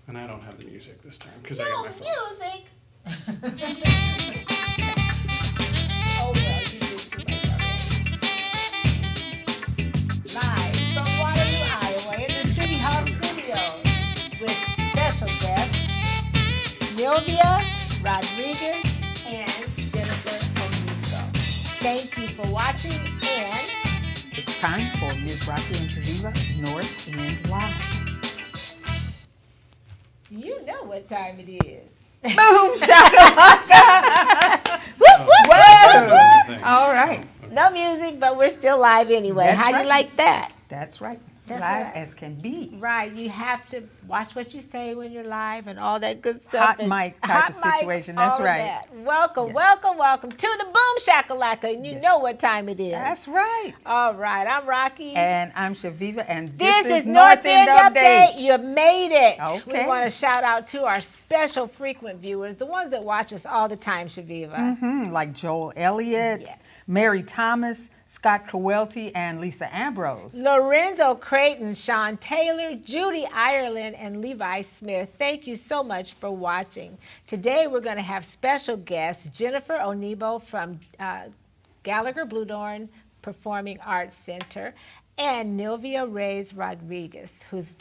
And I don't have the music this time because I got my phone. Music. Oh well, you did too much already. Live from Waterloo, Iowa, in the City Hall Studios, with special guests Nilvia Rodriguez and Jennifer Onuigbo. Thank you for watching, and It's time for Ms. Rocki and Chaveevah North End Live. you know what time it is. Boom, shakalaka. Whoa. All right. No music, but we're still live anyway. That's How do you right. like that? That's right. That's Live right. as can be. Right, you have to watch what you say when you're live and all that good stuff. Hot and mic type of situation, that's all of right. that. Welcome, Yeah. welcome, welcome to the Boom Shakalaka. And you Yes. know what time it is. That's right. All right, I'm Rocki. And I'm Chaveevah, and This is is North End Update. Update. You made it. Okay. We want to shout out to our special frequent viewers, the ones that watch us all the time, Chaveevah. Like Joel Elliott, Yes. Mary Thomas, Scott Cowelty, and Lisa Ambrose. Lorenzo Creighton, Sean Taylor, Judy Ireland, and Levi Smith, thank you so much for watching. Today we're going to have special guests, Jennifer Onuigbo from Gallagher Bluedorn Performing Arts Center, and Nilvia Rodriguez, who's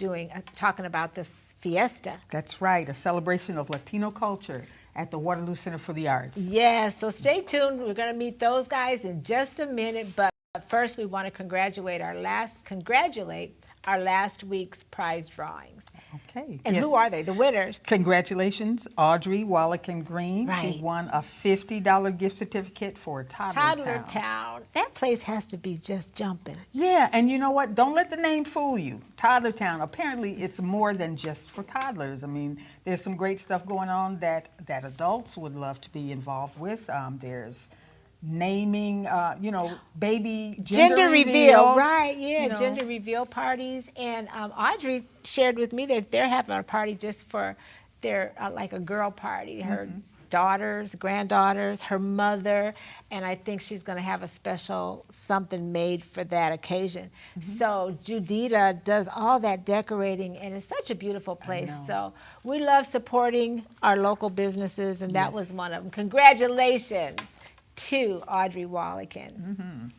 talking about this Fiesta. That's right, a celebration of Latino culture at the Waterloo Center for the Arts. Yeah, so stay tuned. We're going to meet those guys in just a minute, but first we want to congratulate our last week's prize drawings. Okay. And yes. who are they? The winners. Congratulations, Audrey Wallach and Green. Right. She won a $50 gift certificate for Toddler Town. That place has to be just jumping. Yeah, and you know what? Don't let the name fool you. Toddler Town. Apparently, it's more than just for toddlers. I mean, there's some great stuff going on that adults would love to be involved with. There's naming, baby gender reveal, reveals, right? Yeah, you know. gender reveal parties. And Audrey shared with me that they're having a party just for their like a girl party. Her daughters, granddaughters, her mother, and I think she's going to have a special something made for that occasion. So Judita does all that decorating, and it's such a beautiful place. So we love supporting our local businesses, and that was Yes. one of them. Congratulations to Audrey Wallakin.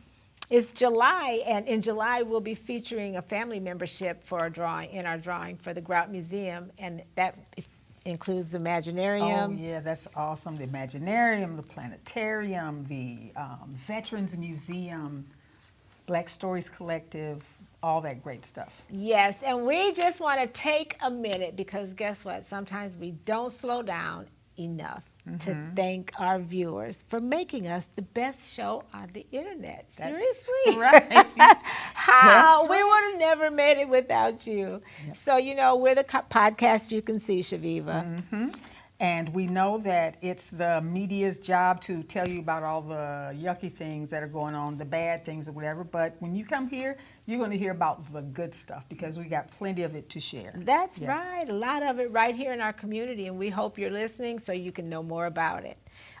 It's July, and in July we'll be featuring a family membership for a drawing in our drawing for the Grout Museum, and that includes the Imaginarium. Oh, yeah, that's awesome. The Imaginarium, the Planetarium, the Veterans Museum, Black Stories Collective, all that great stuff. Yes, and we just want to take a minute because guess what? Sometimes we don't slow down enough to thank our viewers for making us the best show on the internet. Seriously? Right. How? That's We would have never made it without you. Yep. So, we're the podcast you can see, Chaveevah. And we know that it's the media's job to tell you about all the yucky things that are going on, the bad things or whatever. But when you come here, you're going to hear about the good stuff because we got plenty of it to share. That's Yeah. right. A lot of it right here in our community, and we hope you're listening so you can know more about it.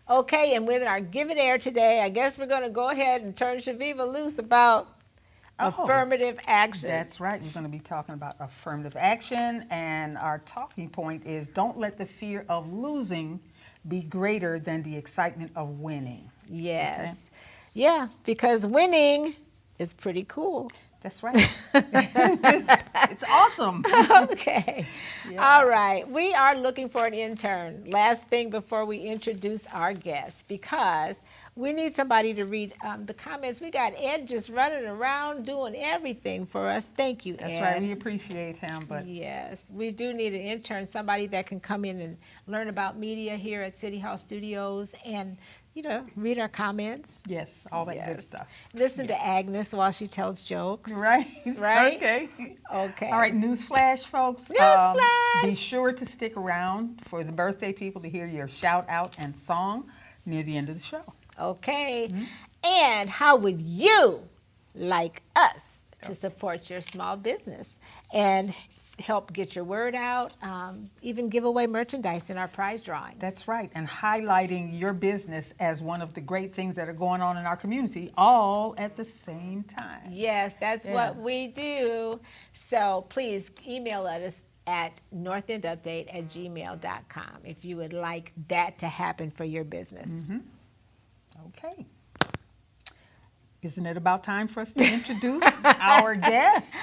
Okay, and with our Give It Air today, I guess we're going to go ahead and turn Chaveevah loose about affirmative action. That's right. We're going to be talking about affirmative action, and our talking point is don't let the fear of losing be greater than the excitement of winning. Yes. Okay. Yeah, because winning is pretty cool. That's right. It's awesome. Okay. Yeah. All right. We are looking for an intern. Last thing before we introduce our guests, because we need somebody to read the comments. We got Ed just running around doing everything for us. Thank you, That's Ed. right. We appreciate him, but Yes, we do need an intern, somebody that can come in and learn about media here at City Hall Studios and, read our comments. yes, all that good Yes. stuff. Listen to Agnes while she tells jokes. Right. Right? Okay. Okay. All right, newsflash, folks. Newsflash! Be sure to stick around for the birthday people to hear your shout out and song near the end of the show. Okay. And how would you like us to support your small business and help get your word out, even give away merchandise in our prize drawings? That's right, and highlighting your business as one of the great things that are going on in our community all at the same time. Yes, that's Yeah. what we do. So please email us at northendupdate@gmail.com if you would like that to happen for your business. Okay. Isn't it about time for us to introduce our guests?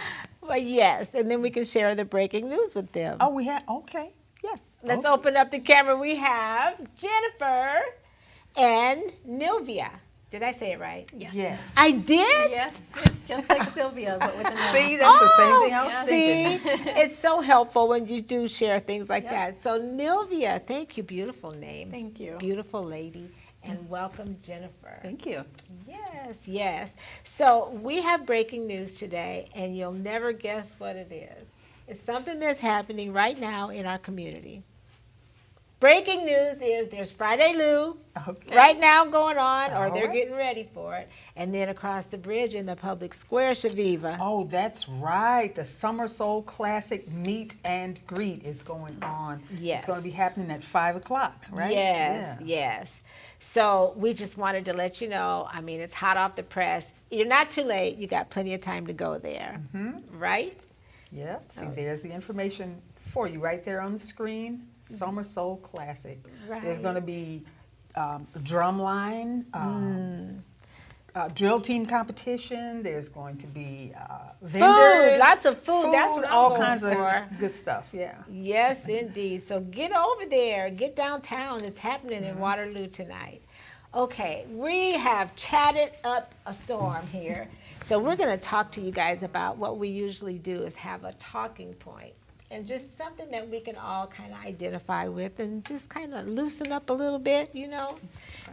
Well, yes, and then we can share the breaking news with them. Oh, we have, okay. Yes. Let's Okay. open up the camera. We have Jennifer and Nilvia. Did I say it right? Yes. I did? Yes, it's just like Sylvia, but with a name. See, that's the same thing I was see, thinking. it's so helpful when you do share things like Yep. that. So Nilvia, thank you, beautiful name. Thank you. Beautiful lady. And welcome, Jennifer. Thank you. Yes, yes. So we have breaking news today, and you'll never guess what it is. It's something that's happening right now in our community. Breaking news is there's Friday Lou Okay. right now going on, or they're All right. getting ready for it. And then across the bridge in the public square, Chaveevah. Oh, that's right. The Summer Soul Classic Meet and Greet is going on. Yes. It's going to be happening at 5 o'clock, right? Yes, Yeah. yes. So we just wanted to let you know, I mean, it's hot off the press. You're not too late. You got plenty of time to go there, right? Yep. See, there's the information for you right there on the screen. Summer Soul Classic. There's Right. going to be drumline, drill team competition. There's going to be vendors. Lots of food. That's what I'm all going kinds for. of good stuff. Yeah. Yes, indeed. So get over there. Get downtown. It's happening in Waterloo tonight. Okay, we have chatted up a storm here. So we're going to talk to you guys about what we usually do is have a talking point and just something that we can all kind of identify with and just kind of loosen up a little bit, you know.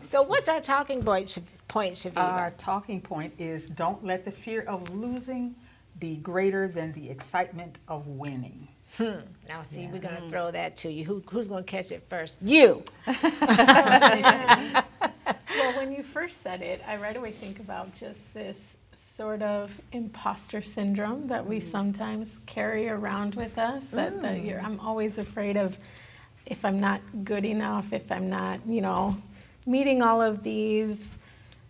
So what's our talking point, Chaveevah? Our talking point is don't let the fear of losing be greater than the excitement of winning. Now, see, we're going to throw that to you. Who's going to catch it first? You. Well, when you first said it, I right away think about just this sort of imposter syndrome that we sometimes carry around with us. I'm always afraid of if I'm not good enough, if I'm not, meeting all of these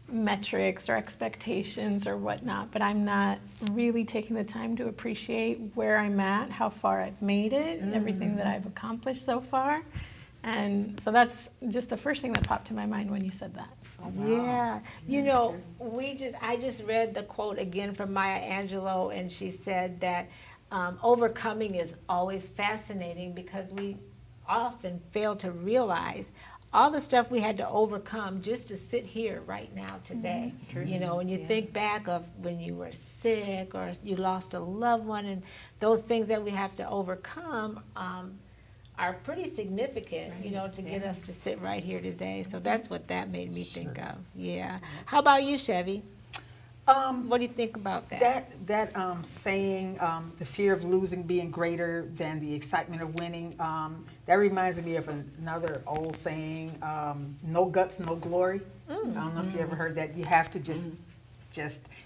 metrics or expectations or whatnot, but I'm not really taking the time to appreciate where I'm at, how far I've made it, everything that I've accomplished so far. And so that's just the first thing that popped to my mind when you said that. Yeah, you know, I just read the quote again from Maya Angelou, and she said that overcoming is always fascinating because we often fail to realize all the stuff we had to overcome just to sit here right now today. That's true. You know, when you think back of when you were sick or you lost a loved one, and those things that we have to overcome are pretty significant, you know, to get us to sit right here today. So that's what that made me think of. Yeah. How about you, Chevy? What do you think about that? That saying, the fear of losing being greater than the excitement of winning, that reminds me of another old saying, no guts, no glory. I don't know if you ever heard that. You have to just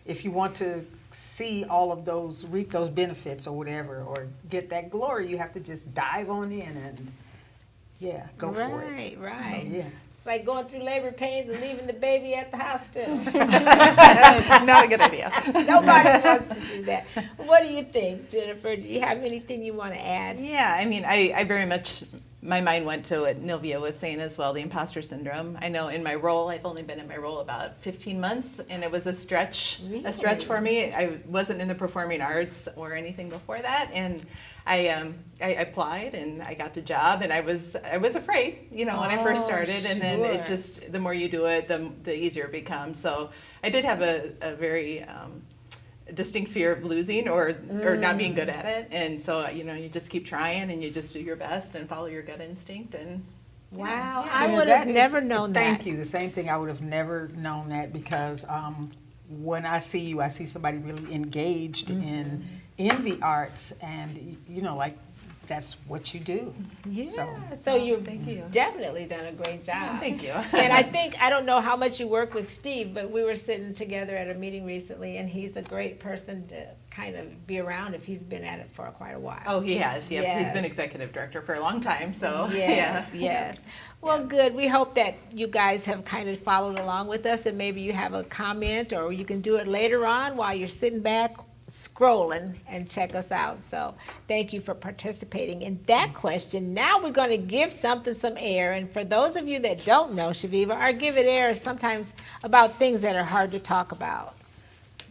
if you want to see all of those, reap those benefits or whatever, or get that glory, you have to just dive on in and, go for it. Right. So, yeah. It's like going through labor pains and leaving the baby at the hospital. Not a good idea. Nobody wants to do that. What do you think, Jennifer? Do you have anything you want to add? Yeah, I mean, I very much, my mind went to what Nilvia was saying as well, the imposter syndrome. I know in my role, I've only been in my role about 15 months, and it was a stretch for me. I wasn't in the performing arts or anything before that, and I applied and I got the job, and I was afraid, when I first started, and then it's just the more you do it, the easier it becomes. So I did have a very distinct fear of losing or not being good at it, and so you just keep trying and you just do your best and follow your gut instinct. And Wow, So I would have that is- never known that. Thank you. The same thing. I would have never known that because when I see you, I see somebody really engaged in the arts, and like that's what you do. Yeah. So- So you've Thank you. definitely done a great job. Thank you. And I don't know how much you work with Steve, but we were sitting together at a meeting recently, and he's a great person to kind of be around if he's been at it for quite a while. Oh, he has. Yep. Yes. He's been executive director for a long time. So Yes, yes. Well, good. We hope that you guys have kind of followed along with us, and maybe you have a comment, or you can do it later on while you're sitting back scrolling and check us out. So thank you for participating in that question. Now we're going to give something some air. And for those of you that don't know, Chaveevah, our Give It Air is sometimes about things that are hard to talk about.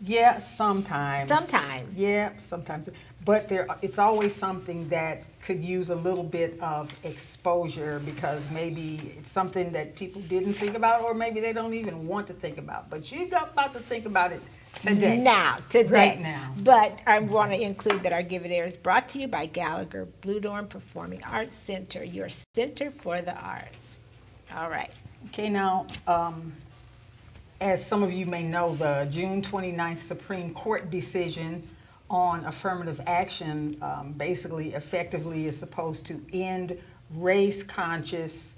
Yeah, sometimes. Sometimes. Yeah, sometimes. But it's always something that could use a little bit of exposure because maybe it's something that people didn't think about or maybe they don't even want to think about. But you're about to think about it today. Today. Right now. But I want to include that our Give It Air is brought to you by Gallagher Blue Dorn Performing Arts Center, your center for the arts. All right. Okay, now, as some of you may know, the June 29th Supreme Court decision on affirmative action basically effectively is supposed to end race-conscious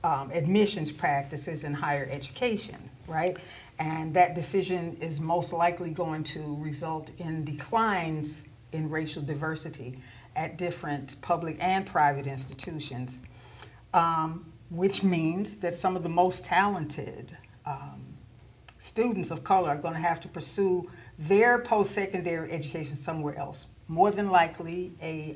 admissions practices in higher education, right? And that decision is most likely going to result in declines in racial diversity at different public and private institutions, which means that some of the most talented students of color are going to have to pursue their post-secondary education somewhere else, more than likely a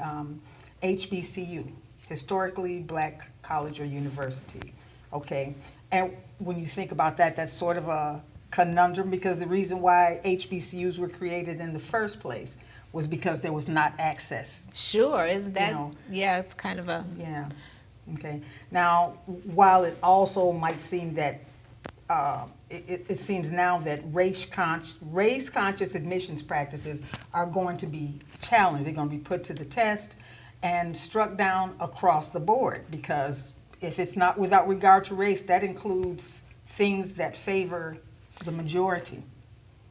HBCU, historically black college or university, okay? And when you think about that, that's sort of a conundrum because the reason why HBCUs were created in the first place was because there was not access. Sure, isn't that, You know. yeah, it's kind of a, Yeah, okay. Now, while it also might seem that it seems now that race-conscious admissions practices are going to be challenged. They're going to be put to the test and struck down across the board because if it's not without regard to race, that includes things that favor the majority,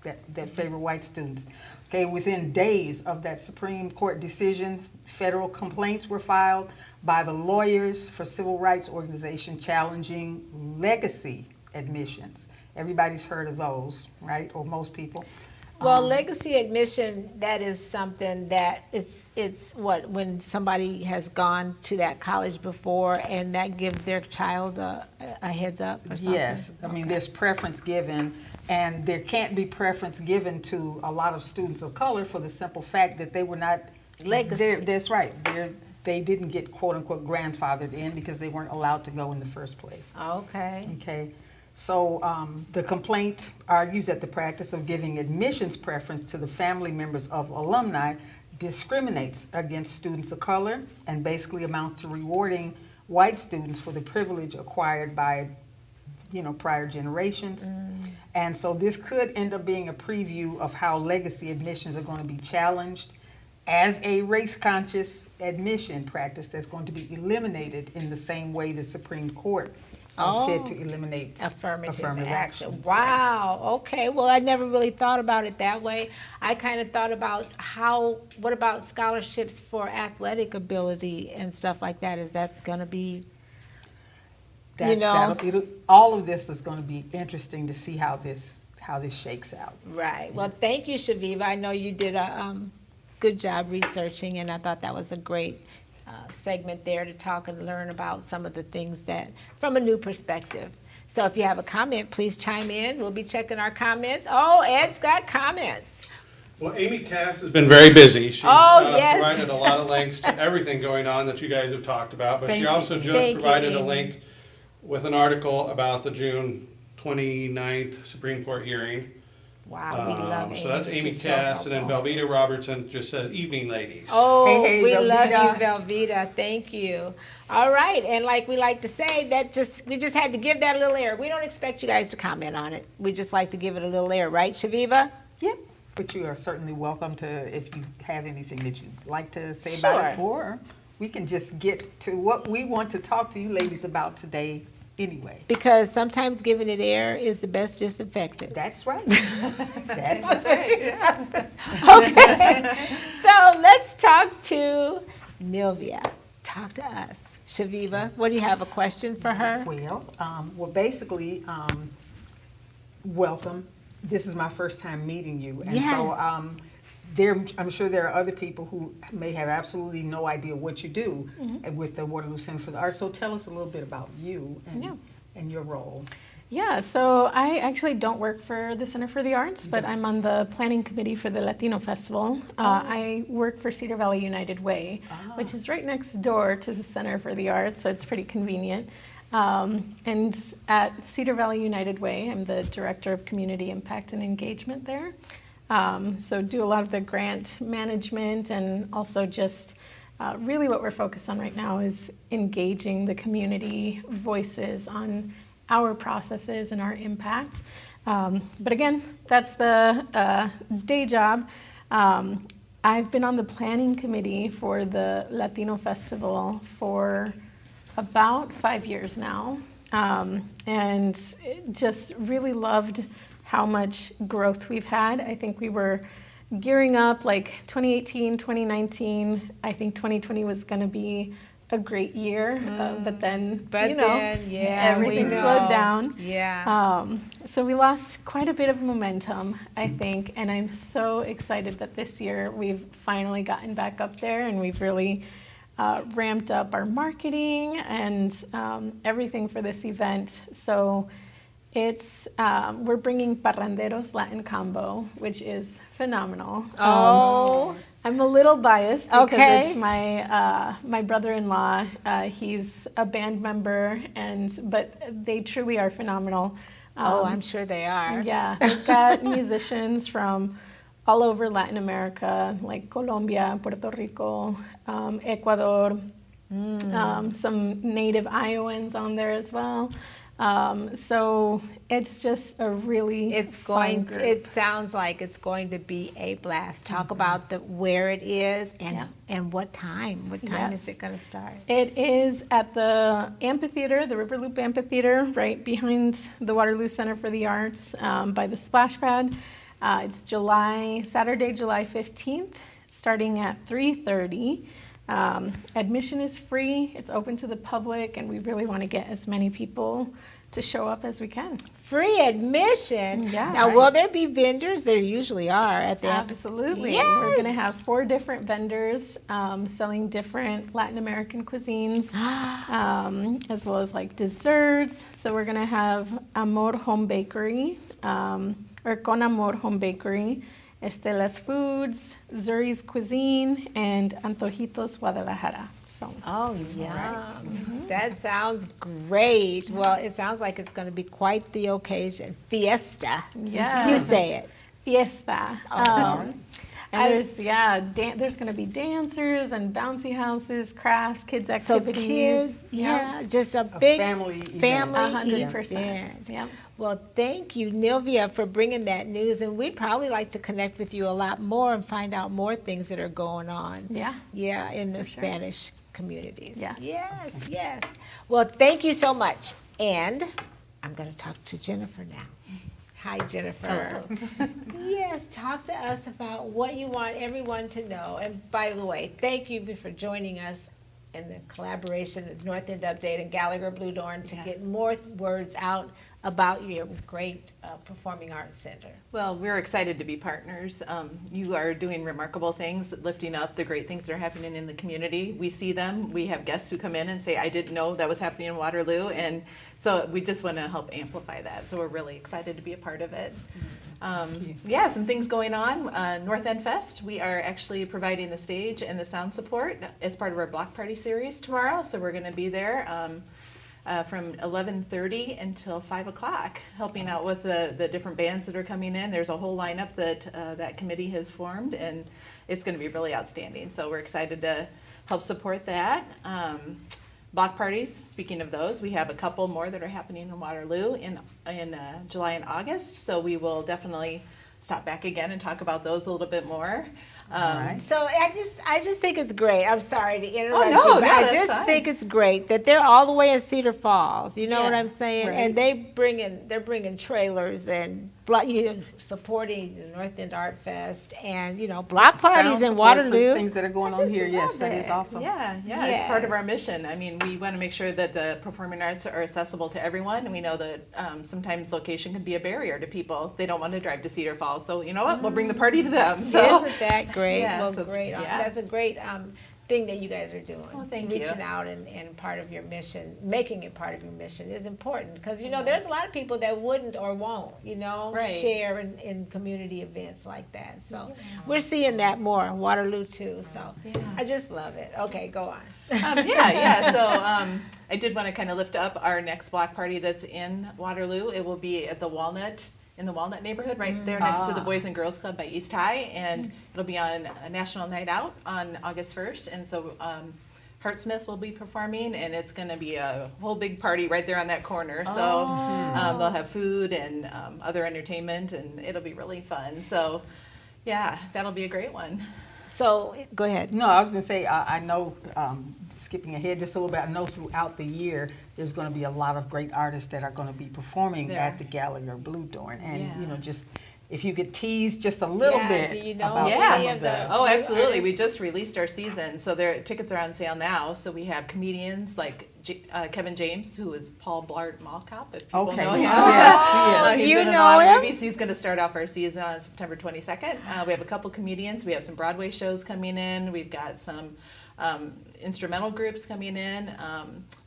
that favor white students. Okay, within days of that Supreme Court decision, federal complaints were filed by the Lawyers for Civil Rights Organization challenging legacy admissions. Everybody's heard of those, right? Or most people. well, legacy admission, that is something that it's what, when somebody has gone to that college before and that gives their child a heads up or something? Yes, I mean, there's preference given, and there can't be preference given to a lot of students of color for the simple fact that they were not Legacy. That's right. They didn't get quote unquote grandfathered in because they weren't allowed to go in the first place. Okay. Okay. So the complaint argues that the practice of giving admissions preference to the family members of alumni discriminates against students of color and basically amounts to rewarding white students for the privilege acquired by, prior generations. And so this could end up being a preview of how legacy admissions are going to be challenged as a race-conscious admission practice that's going to be eliminated in the same way the Supreme Court saw fit to eliminate Affirmative action. action. Wow. Okay. Well, I never really thought about it that way. I kind of thought about what about scholarships for athletic ability and stuff like that? Is that going to be, All of this is going to be interesting to see how this shakes out. right? Well, thank you, Chaveevah. I know you did a good job researching, and I thought that was a great segment there to talk and learn about some of the things that from a new perspective. So if you have a comment, please chime in. We'll be checking our comments. Oh, Ed's got comments. Well, Amy Cass has been very busy. She's Yes. provided a lot of links to everything going on that you guys have talked about, but Thank she you. also just Thank you, provided a Amy. link with an article about the June 29th Supreme Court hearing. Wow, we love Amy. So that's Amy She's so Cass, and then helpful. Velveeta Robertson just says, "Evening, ladies." Oh, Hey, we love you, Velveeta. Velveeta. Thank you. All right, and like we like to say, we just had to give that a little air. We don't expect you guys to comment on it. We just like to give it a little air, right, Chaveevah? Yep. But you are certainly welcome to, if you have anything that you'd like to say about it, Sure. or we can just get to what we want to talk to you ladies about today anyway. Because sometimes giving it air is the best disinfectant. That's right. That's right. Okay, so let's talk to Nilvia. Talk to us. Chaveevah, what do you have, a question for her? Well, basically, welcome. This is my first time meeting you. And so I'm sure there are other people who may have absolutely no idea what you do with the Waterloo Center for the Arts. So tell us a little bit about you and your role. Yeah, so I actually don't work for the Center for the Arts, but I'm on the planning committee for the Latino Festival. I work for Cedar Valley United Way, which is right next door to the Center for the Arts, so it's pretty convenient. And at Cedar Valley United Way, I'm the Director of Community Impact and Engagement there. So do a lot of the grant management, and also just really what we're focused on right now is engaging the community voices on our processes and our impact. But again, that's the day job. I've been on the planning committee for the Latino Festival for about 5 years now, and just really loved how much growth we've had. I think we were gearing up like 2018, 2019. I think 2020 was going to be a great year, but then, everything slowed down. Yeah. So we lost quite a bit of momentum, I think, and I'm so excited that this year we've finally gotten back up there, and we've really ramped up our marketing and everything for this event. So it's we're bringing Parranderos Latin Combo, which is phenomenal. I'm a little biased because it's my brother-in-law. He's a band member, but they truly are phenomenal. I'm sure they are. Yeah, we've got musicians from all over Latin America, like Colombia, Puerto Rico, Ecuador, some native Iowans on there as well. So it's just a really fun group. It sounds like it's going to be a blast. Talk about where it is and what time. What time is it going to start? It is at the amphitheater, the River Loop Amphitheater, right behind the Waterloo Center for the Arts, by the splash pad. It's Saturday, July 15th, starting at 3:30. Admission is free. It's open to the public, and we really want to get as many people to show up as we can. Free admission? Yeah. Now, will there be vendors? There usually are at the Absolutely. Yes. We're going to have 4 different vendors selling different Latin American cuisines, as well as like desserts. So we're going to have Amor Home Bakery, or Con Amor Home Bakery, Estelas Foods, Zuri's Cuisine, and Antojitos Guadalajara. So. Oh, yeah. That sounds great. Well, it sounds like it's going to be quite the occasion. Fiesta. Yeah. You say it. Fiesta. And there's going to be dancers and bouncy houses, crafts, kids activities. So kids, just a big family family 100%. event. Yep. Well, thank you, Nilvia, for bringing that news. And we'd probably like to connect with you a lot more and find out more things that are going on. Yeah. In the Spanish communities. Yes. Yes. Well, thank you so much. And I'm going to talk to Jennifer now. Hi, Jennifer. Yes, talk to us about what you want everyone to know. And by the way, thank you for joining us in the collaboration of North End Update and Gallagher Blue Dorn to get more words out about your great Performing Arts Center. Well, we're excited to be partners. You are doing remarkable things, lifting up the great things that are happening in the community. We see them. We have guests who come in and say, I didn't know that was happening in Waterloo. And so we just want to help amplify that. So we're really excited to be a part of it. Some things going on. North End Fest, we are actually providing the stage and the sound support as part of our block party series tomorrow. So we're going to be there from 11:30 until 5 o'clock, helping out with the different bands that are coming in. There's a whole lineup that committee has formed, and it's going to be really outstanding. So we're excited to help support that. Block parties, speaking of those, we have a couple more that are happening in Waterloo in July and August. So we will definitely stop back again and talk about those a little bit more. So I just think it's great. I'm sorry to interrupt no, you, but I that's just fine. think it's great that they're all the way in Cedar Falls. You know what I'm saying? Right. And they're bringing trailers and supporting the North End Art Fest and block parties Sound in support for Waterloo. things that are going I on just here. Yes, love that is it. awesome. Yeah, it's part of our mission. I mean, we want to make sure that the performing arts are accessible to everyone, and we know that sometimes location can be a barrier to people. They don't want to drive to Cedar Falls, so you know what? We'll bring the party to them. So Isn't that great? Yeah, Well, so- great. yeah. That's a great thing that you guys are doing. Well, thank you. Reaching out and part of your mission, making it part of your mission is important because, you know, there's a lot of people that wouldn't or won't, you know, Right. share in community events like that. So we're seeing that more, Waterloo too. So Yeah. I just love it. Okay, go on. Yeah. So I did want to kind of lift up our next block party that's in Waterloo. It will be at the Walnut, in the Walnut neighborhood, right there next to the Boys and Girls Club by East High, and it'll be on a National Night Out on August 1st. And so Hartsmith will be performing, and it's going to be a whole big party right there on that corner. So they'll have food and other entertainment, and it'll be really fun. So yeah, that'll be a great one. So go ahead. No, I was going to say, I know, skipping ahead just a little bit, I know throughout the year, there's going to be a lot of great artists that are going to be performing There. at the Gallagher Blue Dorn. And, Yeah. you know, just, if you could tease just a little Yeah, bit do you know about Yeah. some any of of the- the... Oh, New absolutely. We artists? just released our season, so their tickets are on sale now. So we have comedians like Kevin James, who is Paul Blart Mall Cop, if people Okay. know him. Yes, He's You been in a know lot of him? movies. He's going to start off our season on September 22nd. We have a couple comedians. We have some Broadway shows coming in. We've got some instrumental groups coming in.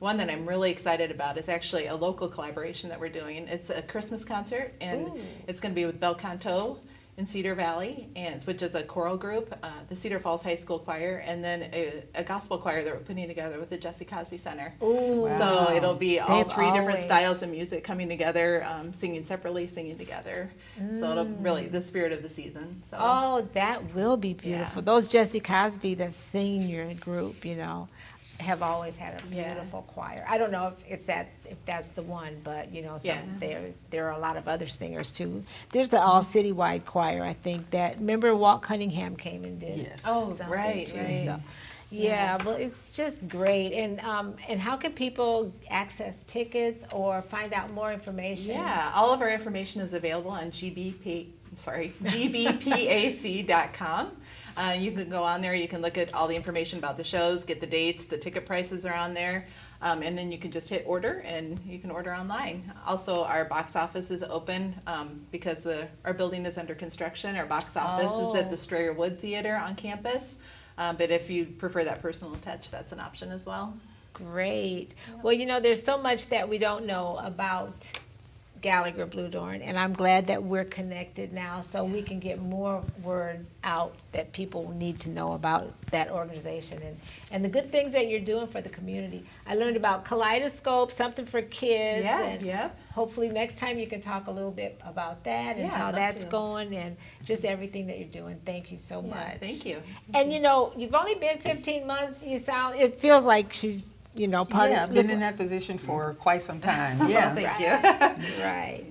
One that I'm really excited about is actually a local collaboration that we're doing. It's a Christmas concert, and it's going to be with Bel Canto in Cedar Valley, and which is a choral group, the Cedar Falls High School Choir, and then a gospel choir that we're putting together with the Jesse Cosby Center. Ooh. So it'll be all They've three different always- styles of music coming together, singing separately, singing together. So it'll really the spirit of the season. So Oh, that will be beautiful. Yeah. Those Jesse Cosby, the senior group, you know, have always had a Yeah. beautiful choir. I don't know if that's the one, but you know, Yeah. there are a lot of other singers too. There's an all citywide choir, I think. That remember Walt Cunningham came and did. Yes. Oh, something right, too, right. so- Yeah, well, it's just great. And how can people access tickets or find out more information? yeah, all of our information is available on gbpac.com. You can go on there, you can look at all the information about the shows, get the dates, the ticket prices are on there, and then you can just hit order and you can order online. Also, our box office is open because our building is under construction. Our box office is at the Strayer Wood Theater on campus, but if you prefer that personal touch, that's an option as well. Great. Well, you know, there's so much that we don't know about Gallagher Blue Dorn, and I'm glad that we're connected now so we can get more word out that people need to know about that organization and the good things that you're doing for the community. I learned about Kaleidoscope, something for kids, Yeah, and yep. hopefully next time you can talk a little bit about that and Yeah, how I'd love that's to. going and just everything that you're doing. Thank you so Yeah, much. thank you. And you know, you've only been 15 months. It feels like she's, you know, part Yeah, of I've been in that position for quite some time, yeah. Thank you. Right.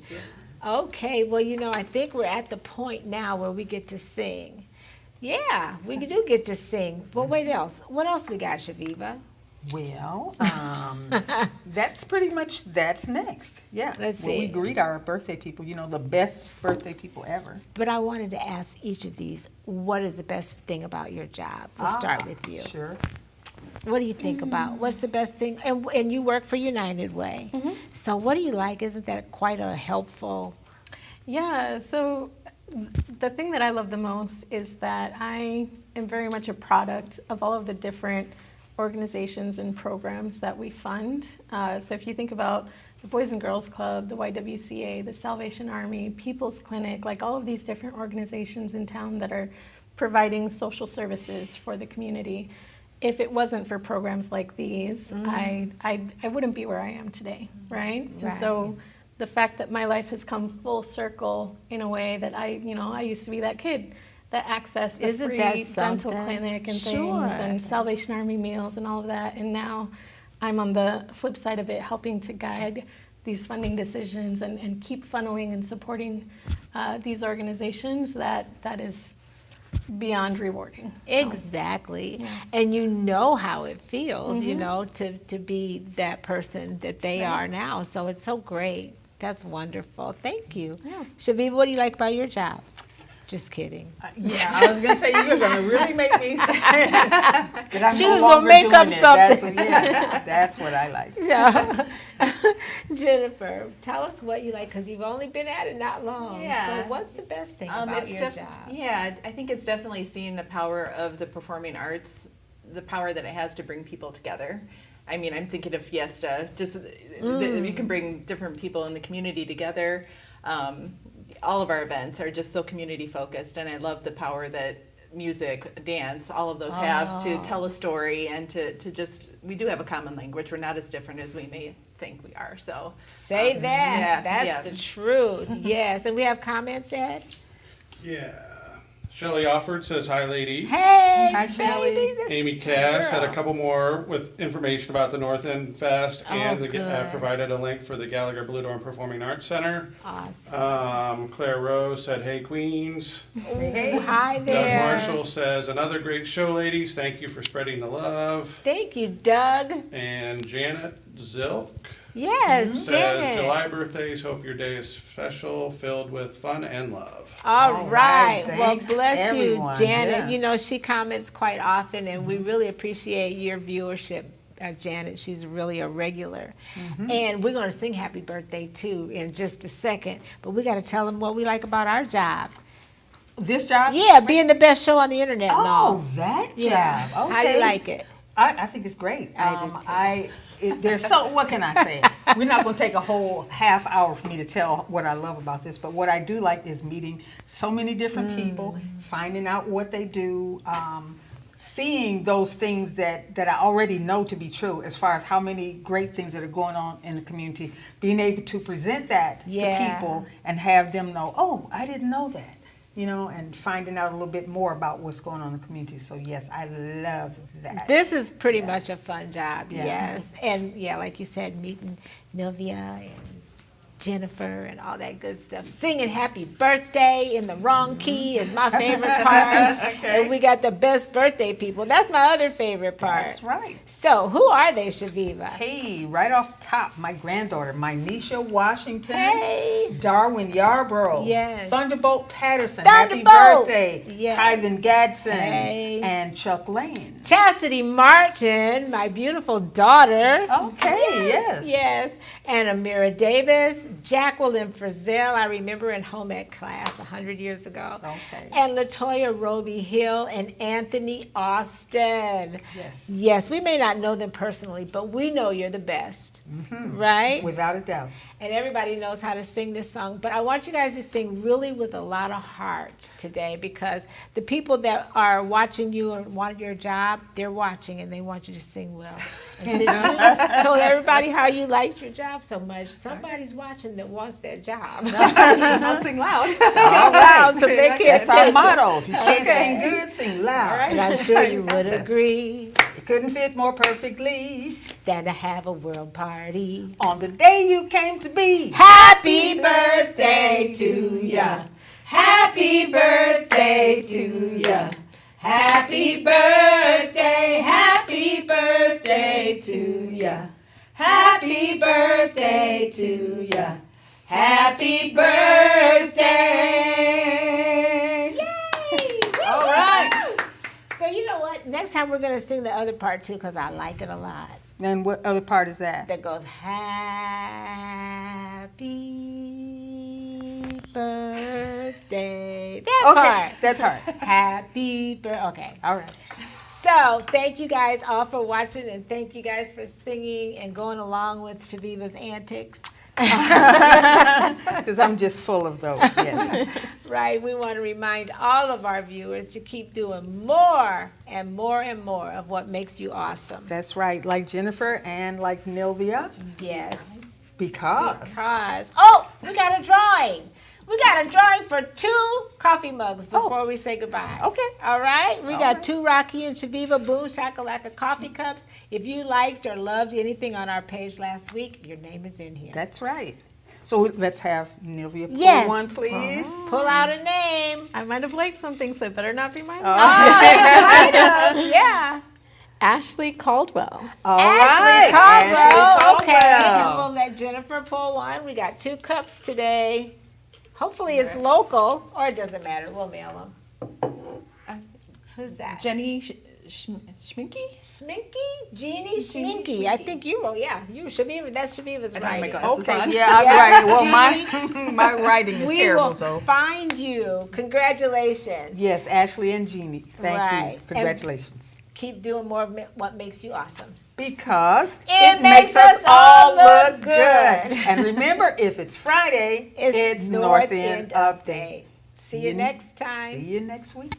Okay, well, you know, I think we're at the point now where we get to sing. Yeah, we do get to sing. But what else we got, Chaveevah? Well, that's pretty much, that's next, yeah. Let's Where we see. greet our birthday people, you know, the best birthday people ever. But I wanted to ask each of these, what is the best thing about your job? We'll start with you. Sure. What do you think about? What's the best thing? And you work for United Way. So what do you like? Isn't that quite a helpful? Yeah, so the thing that I love the most is that I am very much a product of all of the different organizations and programs that we fund. So if you think about the Boys and Girls Club, the YWCA, the Salvation Army, People's Clinic, like all of these different organizations in town that are providing social services for the community. If it wasn't for programs like these, I wouldn't be where I am today, right? And so the fact that my life has come full circle in a way that I used to be that kid that accessed the Isn't free that dental something? clinic and Sure. things and Salvation Army meals and all of that. And now I'm on the flip side of it, helping to guide these funding decisions and keep funneling and supporting these organizations that is beyond rewarding. Exactly. And you know how it feels, you know, to be that person that they are now. So it's so great. That's wonderful. Thank you. Yeah. Shaveevah, what do you like about your job? Just kidding. Yeah, I was gonna say, you're gonna really make me that I'm She no was gonna longer make doing up it. something. That's what I like. Yeah. Jennifer, tell us what you like, because you've only been at it not long. Yeah. So what's the best thing about your job? Yeah, I think it's definitely seeing the power of the performing arts the power that it has to bring people together. I mean, I'm thinking of Fiesta, you can bring different people in the community together. All of our events are just so community focused, and I love the power that music, dance, all of those have to tell a story and to just, we do have a common language. We're not as different as we may think we are, so. Say that. yeah, That's yeah. the truth. Yes. And we have comments, Ed? Yeah. Shelley Offord says, hi, ladies. Hey, Hi, Shelley. baby, this Amy Cass had a girl. couple more with information about the North End Fest, and good. provided a link for the Gallagher Bluedorn Performing Arts Center. Awesome. Claire Rose said, hey, Queens. Hey. Hi Doug there. Marshall says, another great show, ladies. Thank you for spreading the love. Thank you, Doug. And Janet Zilk Yes, says, Janet. July birthdays, hope your day is special, filled with fun and love. All All right. right. Well, Thanks, bless everyone. you, Janet. Yeah. You know, she comments quite often, and we really appreciate your viewership, Janet. She's really a regular. And we're going to sing happy birthday, too, in just a second. But we got to tell them what we like about our job. This job? Yeah, being the best show on the internet and all. Oh, that Yeah. job. Okay. How do you like it? I think it's great. I do too. There's so, what can I say? We're not going to take a whole half hour for me to tell what I love about this, but what I do like is meeting so many different people, finding out what they do, seeing those things that I already know to be true as far as how many great things that are going on in the community, being able to present that Yeah. to people and have them know, oh, I didn't know that. You know, and finding out a little bit more about what's going on in the community. So yes, I love that. This is pretty much a fun job, Yeah. yes. And yeah, like you said, meeting Nilvia and Jennifer and all that good stuff. Singing happy birthday in the wrong key is my favorite part. And we got the best birthday people. That's my other favorite part. That's right. So who are they, Chaveevah? Hey, right off top, my granddaughter, Mynisha Washington, Hey. Darwin Yarborough, Yes. Thunderbolt Patterson, Thunderbolt. happy birthday, Yes. Kylan Gadsden, Hey. and Chuck Lane. Chastity Martin, my beautiful daughter. Okay, yes. Yes. And Amira Davis, Jacqueline Frizzell, I remember in home ec class 100 years ago. Okay. And Latoya Roby Hill and Anthony Austin. Yes. Yes, we may not know them personally, but we know you're the best. Right? Without a doubt. And everybody knows how to sing this song. But I want you guys to sing really with a lot of heart today, because the people that are watching you and want your job, they're watching and they want you to sing well. And since you told everybody how you liked your job so much, somebody's watching that wants that job. I'll sing loud. All right, so they can't That's our take it. motto. If you can't sing good, sing loud. And I'm sure you would agree It couldn't fit more perfectly than to have a world party. on the day you came to be. Happy birthday to ya. Happy birthday to ya. Happy birthday, happy birthday to ya. Happy birthday to ya. Happy birthday. Yay! All right. So you know what? Next time we're going to sing the other part too, because I like it a lot. And what other part is that? That goes happy birthday. That part. That part. Happy birthday. Okay. All right. So thank you guys all for watching, and thank you guys for singing and going along with Chaveevah's antics. Because I'm just full of those, yes. Right. We want to remind all of our viewers to keep doing more and more and more of what makes you awesome. That's right, like Jennifer and like Nilvia, Yes. because. Oh, we got a drawing. We got a drawing for 2 coffee mugs before we say goodbye. Okay. All right. We All got right. 2 Rocki and Chaveevah Boom Shakalaka coffee cups. If you liked or loved anything on our page last week, your name is in here. That's right. So let's have Nilvia pull Yes. one, please. Pull out a name. I might have liked something, so it better not be mine. Yeah. Ashley Caldwell. All Ashley right. Caldwell. Ashley Okay. And Caldwell. we'll let Jennifer pull one. We got 2 cups today. Hopefully it's local, or it doesn't matter. We'll mail them. Who's that? Jenny Schminky? Schminky? Jeannie Schminky. I think you wrote, you Chaveevah. That's Chaveevah's I don't have my writing. glasses Okay, on. yeah, I'm Yeah, right. Well, Jeannie. my writing is We terrible, will so. find you. Congratulations. Yes, Ashley and Jeannie, thank Right. you. Congratulations. keep doing more of what makes you awesome. Because It makes us all look good. And remember, if it's Friday, it's North End Update. See you next time. See you next week.